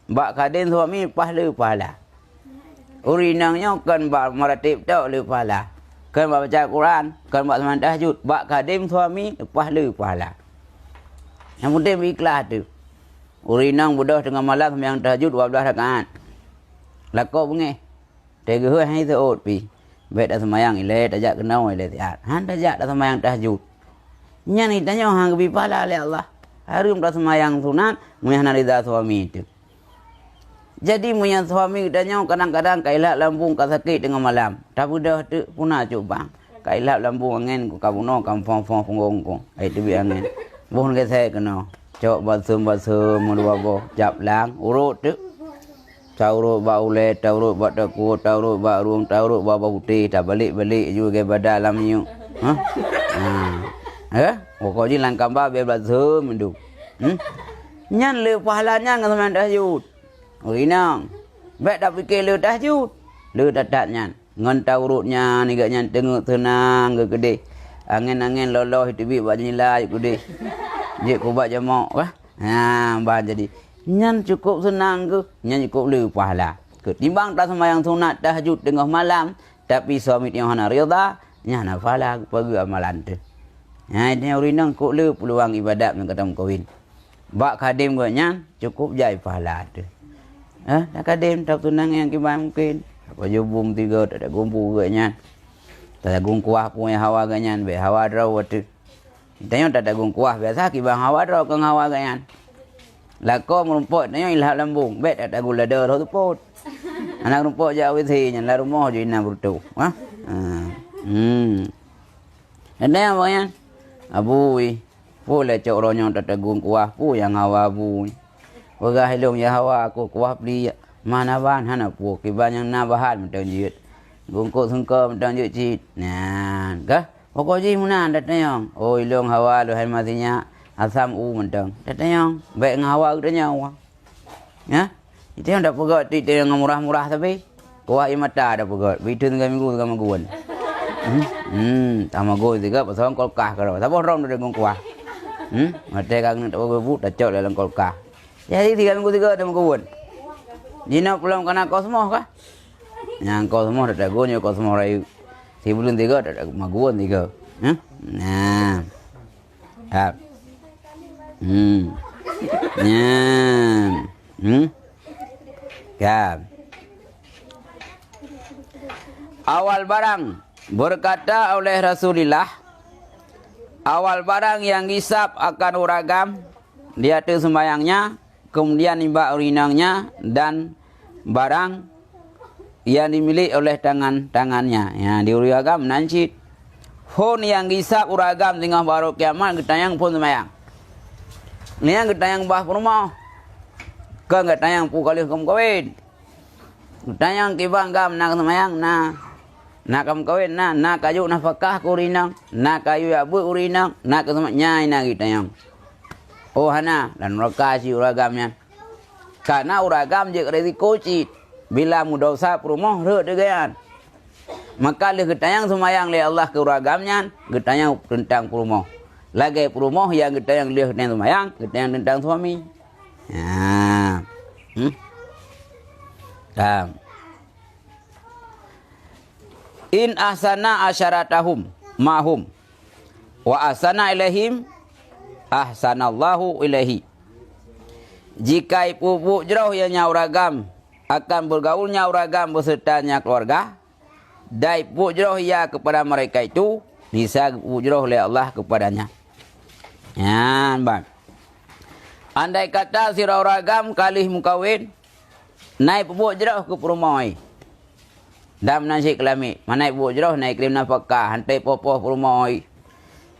bak kadin suami pahala pahala. Urinangnya kan bak meratib tak le pahala. Kan bak baca Quran, kan bak sembahyang tahajud, bak kadin suami pahala pahala. Yang penting ikhlas tu. Urinang budak tengah malam sembahyang tahajud 12 rakaat. Lakau bengih. Tega hai seot pi. Bet dah sembahyang ile tajak kenau ile tiat. Han tajak dah sembahyang tahajud. Nya ni tanya hang bi pahala oleh Allah. Harum dah sembahyang sunat, munyah ridha suami itu. Jadi munyah suami tanya kadang-kadang kailat lambung ka sakit tengah malam. Tak budah tu punah coba. Kailat lambung angin ku kabuno kampung-kampung punggung ku. Ai tu bi angin. Buh ke saya kena. Cok basum mulu babo jap lang urut tu. Tauruk ba ule, tauruk ba takut, tauruk ba ruang, tauruk ba putih, tak balik-balik juga badan dalam ni. Pokok je langkah ba biar belasum mendu. Nyan le pahalanya dengan teman tahajud. Urinang. Baik dah fikir le tahajud. Le datat nyan. Ngan tauruknya ni gak nyan tengok tenang ke gede. Angin-angin loloh itu bi buat nilai gede. Je ku buat jamak bah. Bah jadi nyan cukup senang ke, nyan cukup le pahala. Ketimbang tak sembahyang sunat tahajud tengah malam, tapi suami dia hana rida, nyan pahala pergi amalan tu. Ini urinang kok le peluang ibadat yang ketemu kawin. Bak kadim ke nyan cukup jai pahala tu. Dah kadim tak tunang yang kiban mungkin. Apa jubung 3 tak ada gumpu ke nyan. Tak ada gung kuah punya hawa ke nyan, be hawa draw tu. Tanya tak ada gung kuah biasa kiban hawa draw ke hawa ke nyan. Lako merumput tanya ilhak lambung bet ada gula dah tu pot anak rumput jauh sih nyala rumah je ina bertu ada yang banyak abui pula cok ronyo tak tegung kuah pu yang hawa bu wagah hilung ya hawa aku kuah beli mana ban hana pu kiban yang nabahan mentang jit gungkuk sengko mentang jit cit nah kah pokok je munan datang oh hilung hawa lu hai matinya asam mentang. Datang baik ngawak datanya awak. Ya. Itu yang dak pegat ti yang murah-murah tapi kuah imata dak pegat. Bidun dengan minggu dengan mingguan. Tamago juga pasang kolkah kalau. Siapa orang dak kuah. Mate kang dak bebu dak cok dalam kolkah. Jadi 3 minggu 3 dak mingguan. Jina pulang kana kosmo kah? Yang kosmo dak gonyo kosmo rai. Si bulan 3 dak maguan 3. Nah. Ya. Ya. Awal barang berkata oleh Rasulullah, awal barang yang hisap akan uragam dia tu sembayangnya, kemudian nimba urinangnya dan barang yang dimiliki oleh tangannya. Ya, di uragam nancit. Hon yang hisap uragam tengah baru kiamat ketayang pun sembayang. Ni yang ketayang bah rumah. Ke ketayang pu kali kem kawin. Ketayang kibang gam nak semayang na. Nak kem kawin na kayu nafkah kurinang, na kayu abu urinang, na kesemaknya ina ketayang. Oh hana dan mereka si uragamnya. Karena uragam je resiko cit. Bila mudosa rumah re degan. Maka le ketayang semayang le Allah ke uragamnya, ketayang tentang rumah. Lagi rumah yang kita yang lihat tentang semayang, kita yang tentang suami. Ya. In ahsana asyaratahum mahum wa ahsana ilaihim ahsanallahu ilaihi. Jika ibu jauh yang nyauragam akan bergaulnya uragam besertanya keluarga, dan ibu jauh ya kepada mereka itu bisa ibu jauh oleh Allah kepadanya. Ya, bang. Andai kata si uragam kalih mukawin naik bubuk jerah ke perumai. Dam nasi kelami, mana bubuk jerah naik krim nafkah, hantai popoh perumai.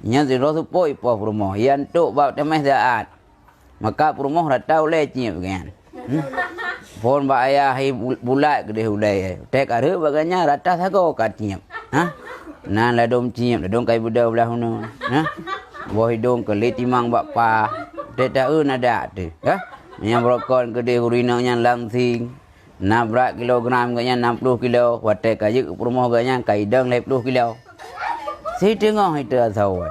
Nya si roh supoi poh perumai. Yang tu bau temeh daat. Maka perumah rata oleh cium kan. Pon ba ayah bulat gede ulai. Tek are baganya rata sago kat cium. Nah ladom cium, ladom kai budak belah hono. Boh hidung ke letimang bapa. Tek tahu nada tu. Yang brokon gede urinangnya langsing. Nabrak kilogram ganya 60 kilo. Watek kayu perumah ganya kaidang 50 kilo. Si tengok itu asal.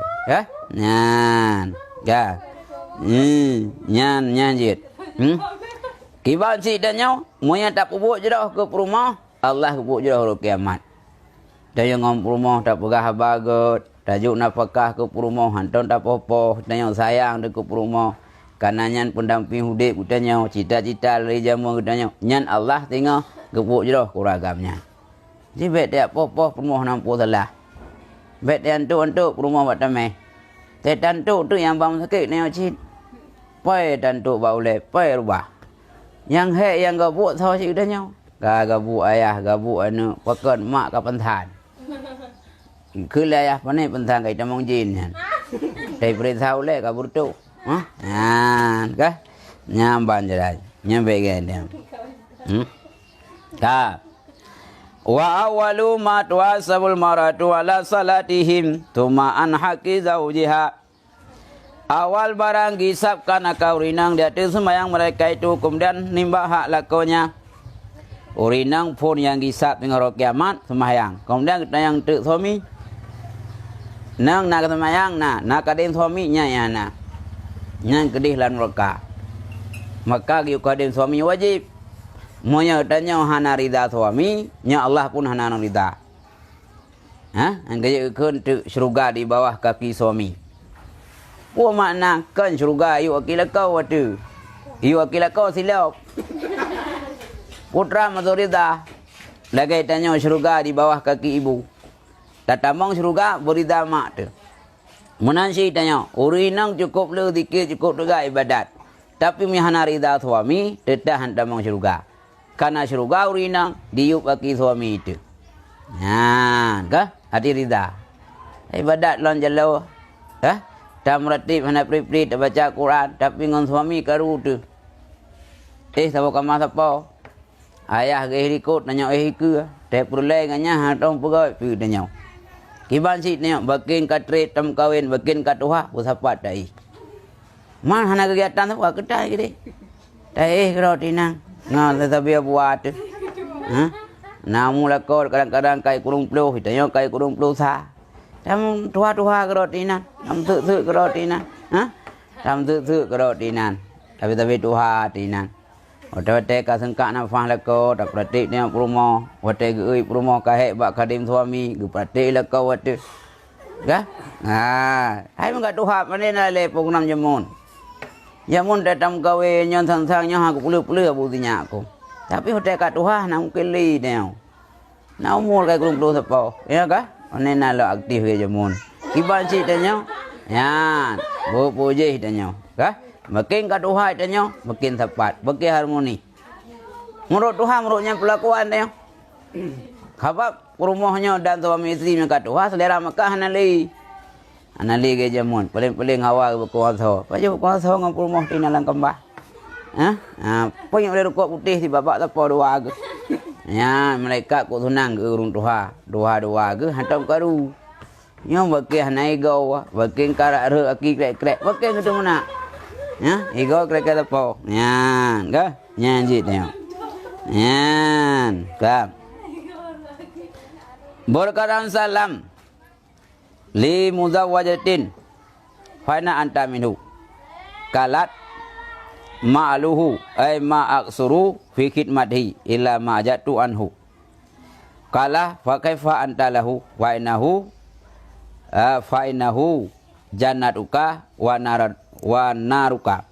Nyan. Ya. Nyan jit. Kiban si dan nyo, moya tak pupuk je dah ke rumah, Allah pupuk je dah hari kiamat. Dan yang ngom rumah tak pegah bagut, tajuk nafkah ke rumah, hanton tak apa-apa, dan yang sayang de ke rumah. Kanannya pendamping hidup katanya, cita-cita dari jamu katanya. Nyan Allah tengok gepuk je dah kuragamnya. Jadi bet dia apa-apa rumah nampu salah. Bet dia antuk rumah buat tamai. Tapi tantuk tu yang bang sakit ni cit. Pai tantuk bau le, pai rubah. Yang yang gabuk tahu cik katanya. Gabuk ayah, gabuk anu, pakan mak ke pentan. Kela ayah panai pentan kai tamong jin kan. Dai beritahu le kabur tu. Kah? Nyamban je dah. Nyampe kan dia. Kah? Wa awwalu ma tuasabul maratu ala salatihim tuma an haqqi zawjiha. Awal barang gisapkan akau rinang di atas sembahyang mereka itu kemudian nimbah hak lakonya. Urinang pun yang gisap dengan roh kiamat sembahyang. Kemudian kita yang tek suami nang nak sembahyang nak kadin suaminya ya nak. Yang kedih lan mereka. Maka giu kadin suami wajib. Monya tanya hana rida suami, nya Allah pun hana rida. Yang kerja ke syurga di bawah kaki suami. Apa makna kan syurga yu akil kau watu. Yu akil kau silap. Putra masuk rida. Lagi tanya syurga di bawah kaki ibu. Tatamang syurga berida mak tu. Menansi tanya, urinang cukup le dikir cukup juga ibadat. Tapi mihana rida suami, tetap hantamang syurga. Karena syurga urinang diup kaki suami itu. Kah? Hati rida. Ibadat lon jauh. Kah? Tak meratib, hendak prip-prip, tak baca Quran. Tapi dengan suami karu tu. Siapa kamar siapa? Ayah ke ikut, tanya ke. Tak perlu dengannya, hatong pegawai, pergi tanya. Kiban si tanya, bakin katret, tam kawin, bakin katuha, pusapat dai. Man, hana kegiatan tu, ketai ke deh. Tak kalau tinang. Ngal tetapi buat tu. Namu lakor kadang-kadang kai kurung peluh, tanya kai kurung peluh sah. Tam tua-tua kerotinan, tam tu kerotinan, tam tu kerotinan. Tapi tua tinan. Wate ka sengkak na fah lako, tak pratik dia rumah, wate geui rumah ka hek bak kadim suami, ge pratik lako wate. Kah? Hai mengak tua panena le pengunam jamun. Jamun datam gawe nyon sang-sangnya aku pulih-pulih butinya aku. Tapi wate ka tua na mukeli dia. Na umur ka kurung peluh sapa. Ya kah? Panena lo aktif ke jamun. Kiban si tanya. Ya, bu puji tanya. Kah? Makin kaduha tanya, makin tepat, makin harmoni. Menurut Tuhan, menurutnya pelakuan dia. Khabab rumahnya dan suami isteri yang kaduha, selera Mekah anali. Anali ke jamun, paling-paling awal berkuasa. Paju berkuasa dengan rumah di dalam kembah. Punya oleh rukuk putih di babak tapa dua ke. Ya, mereka kok senang ke urung Tuhan. Dua ke, hantam karu. Yang makin naik gawa, makin karak re, aki krek-krek, makin itu mana. Ya, ego kira-kira apa? Nyan, kah? Nyan jit ni. Nyan, kah? Berkaran salam li muzawwajatin fana anta minhu. Kalat ma'aluhu ay ma'aksuru fi khidmatihi illa ma'jatu anhu. Kala fa kaifa anta lahu wa innahu jannatuka wa naruka.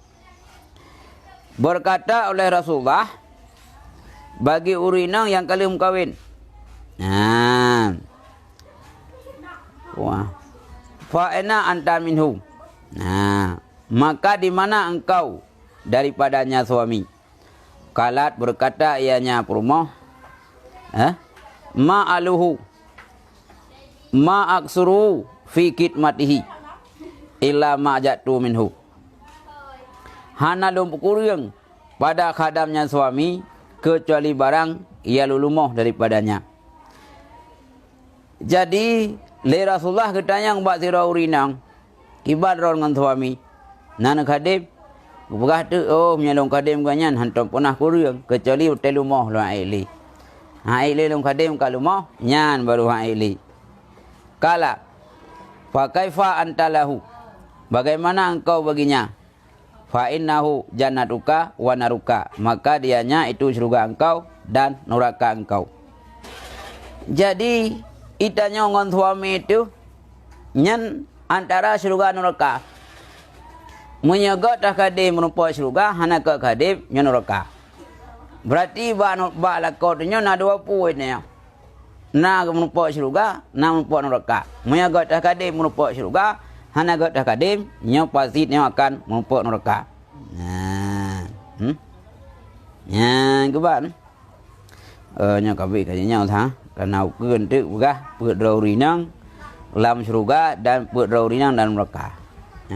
Berkata oleh Rasulullah bagi urinang yang kali kawin. Fa ena anta minhu. Maka di mana engkau daripadanya suami? Kalat berkata ianya perumah. Ma'aluhu ma'aksuru fi khidmatihi illa ma'jatu minhu. Hana lumpuh kurang pada khadamnya suami kecuali barang ia lulumoh daripadanya. Jadi le Rasulullah ketanya buat sirah urinang kibar dengan suami. Nana khadim bugah tu menyalong khadim ganyan hantam punah kurang kecuali telumoh lu aili. Aili lum khadim kalumoh nyan baru aili. Kala fa kaifa anta lahu. Bagaimana engkau baginya? fa innahu jannatuka wa naruka, maka dianya itu surga engkau dan neraka engkau. Jadi itanya ngon suami itu nyen antara surga neraka. Menyaga dah kadim merupa surga, hana ke kadim nyen neraka. Berarti ba lakodnya na dua poin ya. Na merupa surga, na merupa neraka. Menyaga dah kadim merupa surga, hana got dah kadim nya pasti nya akan merupa neraka. Nah. Nha các bạn. Nha các vị cả nhau thắng. Là nào cứ gần tự ga, vượt đầu đi năng làm surga dan vượt đầu đi năng dan neraka.